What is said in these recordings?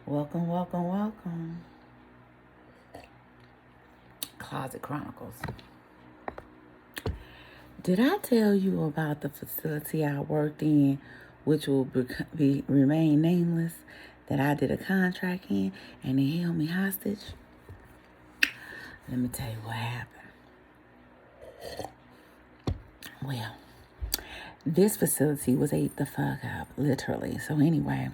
Welcome, welcome, welcome. Closet Chronicles. Did I tell you about the facility I worked in, which will remain nameless, that I did a contract in and they held me hostage? Let me tell you what happened. Well, this facility was ate the fuck up, literally. So anyway,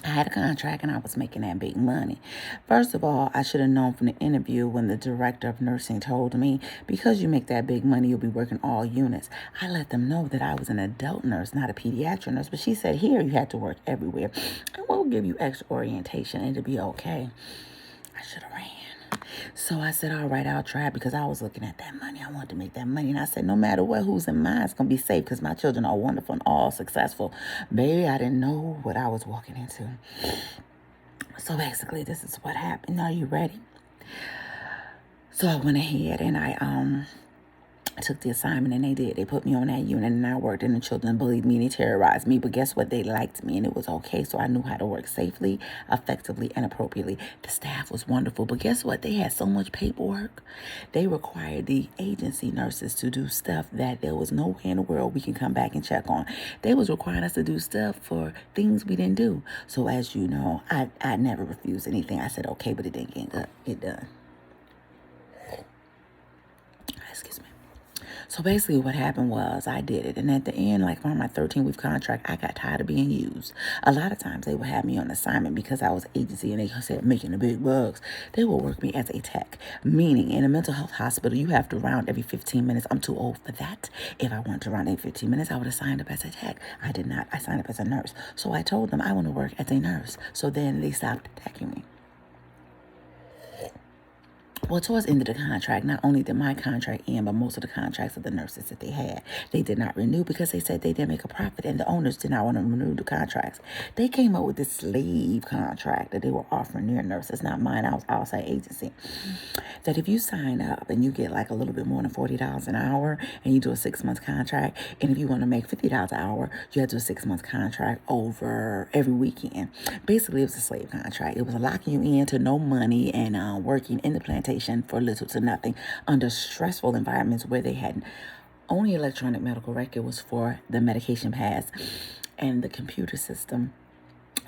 I had a contract and I was making that big money. First of all, I should have known from the interview when the director of nursing told me, because you make that big money, you'll be working all units. I let them know that I was an adult nurse, not a pediatric nurse. But she said, here, you had to work everywhere. And we'll give you extra orientation and it'll be okay. I should have ran. So I said, all right, I'll try, because I was looking at that money. I wanted to make that money. And I said, no matter what, who's in mine, it's going to be safe because my children are wonderful and all successful. Baby, I didn't know what I was walking into. So basically, this is what happened. Are you ready? So I went ahead and I took the assignment, and they did. They put me on that unit and I worked, and the children bullied me and they terrorized me. But guess what? They liked me and it was okay. So I knew how to work safely, effectively, and appropriately. The staff was wonderful. But guess what? They had so much paperwork. They required the agency nurses to do stuff that there was nowhere in the world we can come back and check on. They was requiring us to do stuff for things we didn't do. So as you know, I never refused anything. I said, okay, but it didn't get done. Excuse me. So basically what happened was I did it. And at the end, like on my 13-week contract, I got tired of being used. A lot of times they would have me on assignment because I was agency and they said making the big bucks. They would work me as a tech, meaning in a mental health hospital, you have to round every 15 minutes. I'm too old for that. If I wanted to round every 15 minutes, I would have signed up as a tech. I did not. I signed up as a nurse. So I told them I want to work as a nurse. So then they stopped teching me. Well, towards the end of the contract, not only did my contract end, but most of the contracts of the nurses that they had, they did not renew because they said they didn't make a profit and the owners did not want to renew the contracts. They came up with this slave contract that they were offering their nurses, not mine. I was outside agency. That if you sign up and you get like a little bit more than $40 an hour and you do a 6-month contract, and if you want to make $50 an hour, you have to do a 6-month contract over every weekend. Basically, it was a slave contract. It was locking you in to no money and working in the plantation for little to nothing under stressful environments where they had only electronic medical record was for the medication pass, and the computer system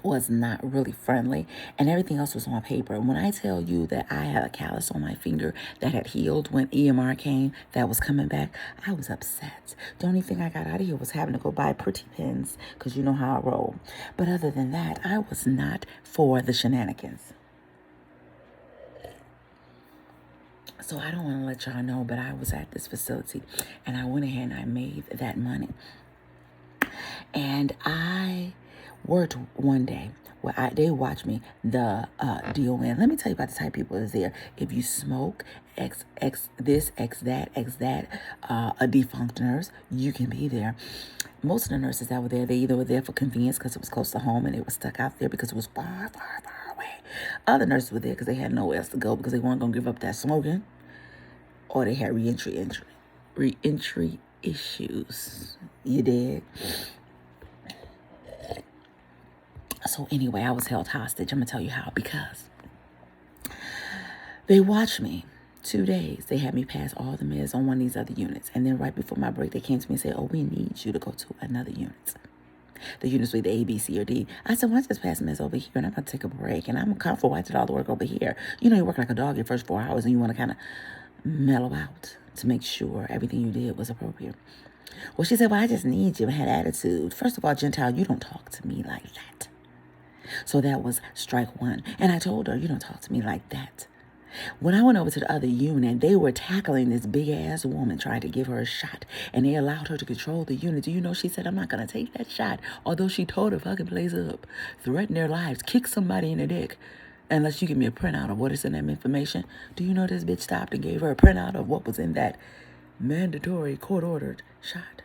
was not really friendly, and everything else was on paper. When I tell you that I had a callus on my finger that had healed when EMR came, that was coming back, I was upset. The only thing I got out of here was having to go buy pretty pins, because you know how I roll. But other than that, I was not for the shenanigans. So I don't want to let y'all know, but I was at this facility and I went ahead and I made that money. And I worked one day where they watched me, the DON. Let me tell you about the type of people that's there. If you smoke, X this, X that, a defunct nurse, you can be there. Most of the nurses that were there, they either were there for convenience because it was close to home and they were stuck out there because it was far, far, far away. Other nurses were there because they had nowhere else to go because they weren't going to give up that smoking, or they had reentry issues. You did. So anyway, I was held hostage. I'm going to tell you how. Because they watched me 2 days. They had me pass all the meds on one of these other units. And then right before my break, they came to me and said, oh, we need you to go to another unit. The units with the A, B, C, or D. I said, well, I just passed meds over here and I'm going to take a break. And I'm comfortable. I did all the work over here. You know, you work like a dog your first 4 hours and you want to kind of mellow out to make sure everything you did was appropriate. Well, she said, well, I just need you. I had attitude. First of all, Gentile, you don't talk to me like that. So that was strike one. And I told her, you don't talk to me like that. When I went over to the other unit, they were tackling this big-ass woman, trying to give her a shot. And they allowed her to control the unit. Do you know, she said, I'm not going to take that shot. Although she tore the fucking place up, threatened their lives, kick somebody in the dick. Unless you give me a printout of what is in that information. Do you know this bitch stopped and gave her a printout of what was in that mandatory court-ordered shot?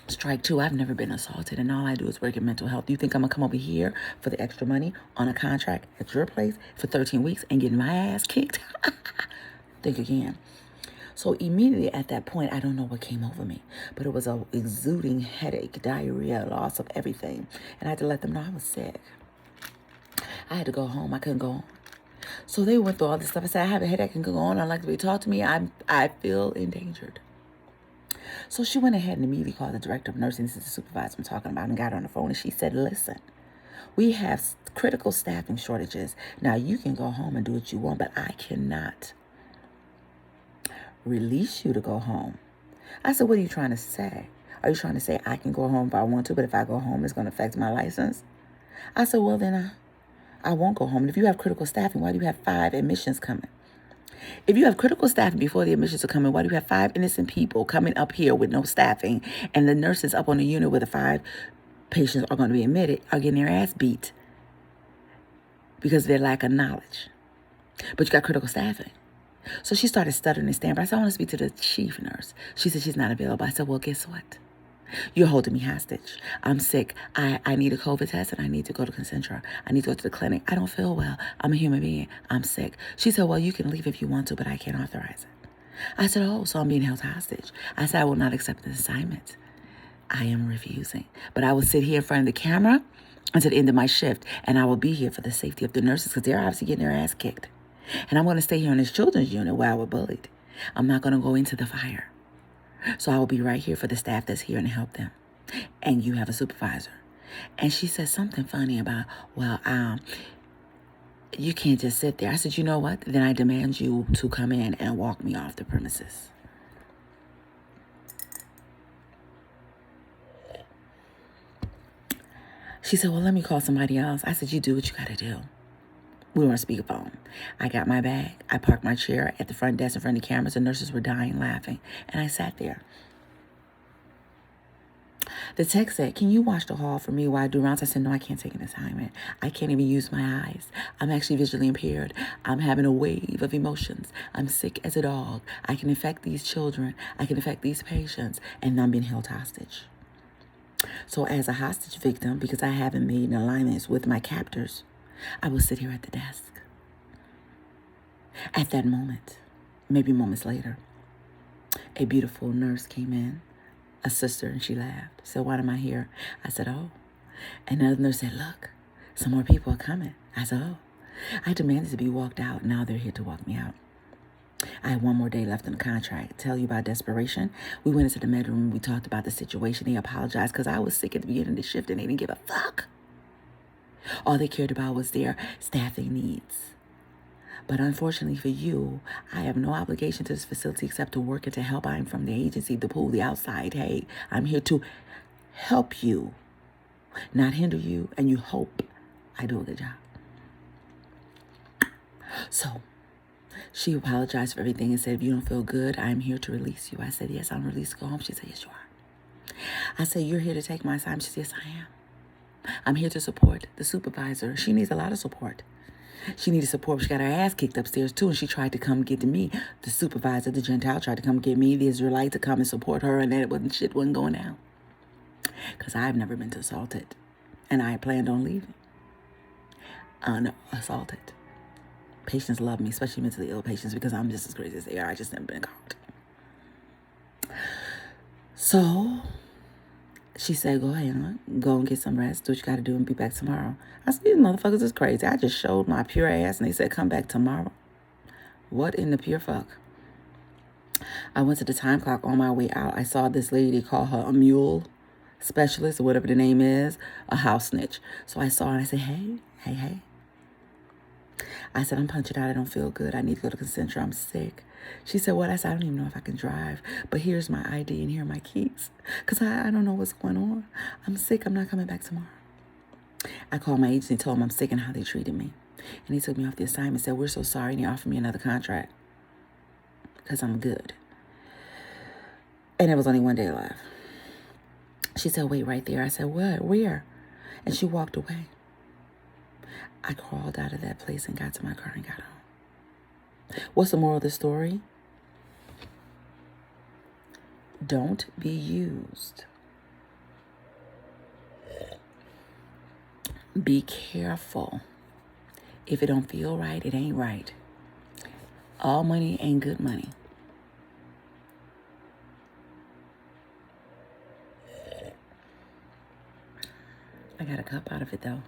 Strike two, I've never been assaulted, and all I do is work in mental health. You think I'm going to come over here for the extra money on a contract at your place for 13 weeks and get my ass kicked? Think again. So immediately at that point, I don't know what came over me, but it was a exuding headache, diarrhea, loss of everything. And I had to let them know I was sick. I had to go home. I couldn't go on. So they went through all this stuff. I said, I have a headache and can go on. I'd like to be talked to me. I feel endangered. So she went ahead and immediately called the director of nursing. This is the supervisor I'm talking about, and got her on the phone. And she said, listen, we have critical staffing shortages. Now, you can go home and do what you want, but I cannot release you to go home. I said, what are you trying to say? Are you trying to say I can go home if I want to, but if I go home, it's going to affect my license? I said, well, then I won't go home. And if you have critical staffing, why do you have 5 admissions coming? If you have critical staffing before the admissions are coming, why do you have 5 innocent people coming up here with no staffing, and the nurses up on the unit where the 5 patients are going to be admitted are getting their ass beat because of their lack of knowledge? But you got critical staffing. So she started stuttering and stammering. I said, I want to speak to the chief nurse. She said she's not available. I said, well, guess what? You're holding me hostage. I'm sick. I need a COVID test and I need to go to Concentra. I need to go to the clinic. I don't feel well. I'm a human being. I'm sick. She said, well, you can leave if you want to, but I can't authorize it. I said, oh, so I'm being held hostage. I said, I will not accept this assignment. I am refusing. But I will sit here in front of the camera until the end of my shift, and I will be here for the safety of the nurses because they're obviously getting their ass kicked. And I'm going to stay here in this children's unit where I was bullied. I'm not going to go into the fire. So I will be right here for the staff that's here and help them. And you have a supervisor. And she said something funny about, well, you can't just sit there. I said, you know what? Then I demand you to come in and walk me off the premises. She said, well, let me call somebody else. I said, you do what you got to do. We were on speakerphone. I got my bag. I parked my chair at the front desk in front of the cameras. The nurses were dying laughing. And I sat there. The tech said, can you watch the hall for me while I do rounds? I said, no, I can't take an assignment. I can't even use my eyes. I'm actually visually impaired. I'm having a wave of emotions. I'm sick as a dog. I can infect these children. I can infect these patients. And I'm being held hostage. So as a hostage victim, because I haven't made alignments with my captors, I will sit here at the desk. At that moment, maybe moments later, a beautiful nurse came in, a sister, and she laughed. Said, why am I here? I said, oh. And another nurse said, look, some more people are coming. I said, oh. I demanded to be walked out. Now they're here to walk me out. I had 1 more day left in the contract. Tell you about desperation. We went into the med room. We talked about the situation. They apologized because I was sick at the beginning of the shift and they didn't give a fuck. All they cared about was their staffing needs. But unfortunately for you, I have no obligation to this facility except to work and to help. I'm from the agency, the pool, the outside. Hey, I'm here to help you, not hinder you, and you hope I do a good job. So she apologized for everything and said, if you don't feel good, I'm here to release you. I said, yes, I'm released to go home. She said, yes, you are. I said, you're here to take my assignment. She said, yes, I am. I'm here to support the supervisor. She needs a lot of support. She needed support. She got her ass kicked upstairs, too, and she tried to come get to me. The supervisor, the Gentile, tried to come get me, the Israelite, to come and support her, and then shit wasn't going down. Because I've never been assaulted, and I planned on leaving unassaulted. Patients love me, especially mentally ill patients, because I'm just as crazy as they are. I just never been caught. So she said, go ahead, go and get some rest, do what you got to do, and be back tomorrow. I said, these motherfuckers is crazy. I just showed my pure ass, and they said, come back tomorrow. What in the pure fuck? I went to the time clock on my way out. I saw this lady, call her a mule specialist, or whatever the name is, a house snitch. So I saw her, and I said, hey. I said, I'm punching out. I don't feel good. I need to go to Concentra. I'm sick. She said, what? I said, I don't even know if I can drive, but here's my ID and here are my keys, because I don't know what's going on. I'm sick. I'm not coming back tomorrow. I called my agency and told them I'm sick and how they treated me. And he took me off the assignment, said, we're so sorry, and he offered me another contract because I'm good. And there was only 1 day left. She said, wait right there. I said, what? Where? And she walked away. I crawled out of that place and got to my car and got home. What's the moral of the story? Don't be used. Be careful. If it don't feel right, it ain't right. All money ain't good money. I got a cup out of it though.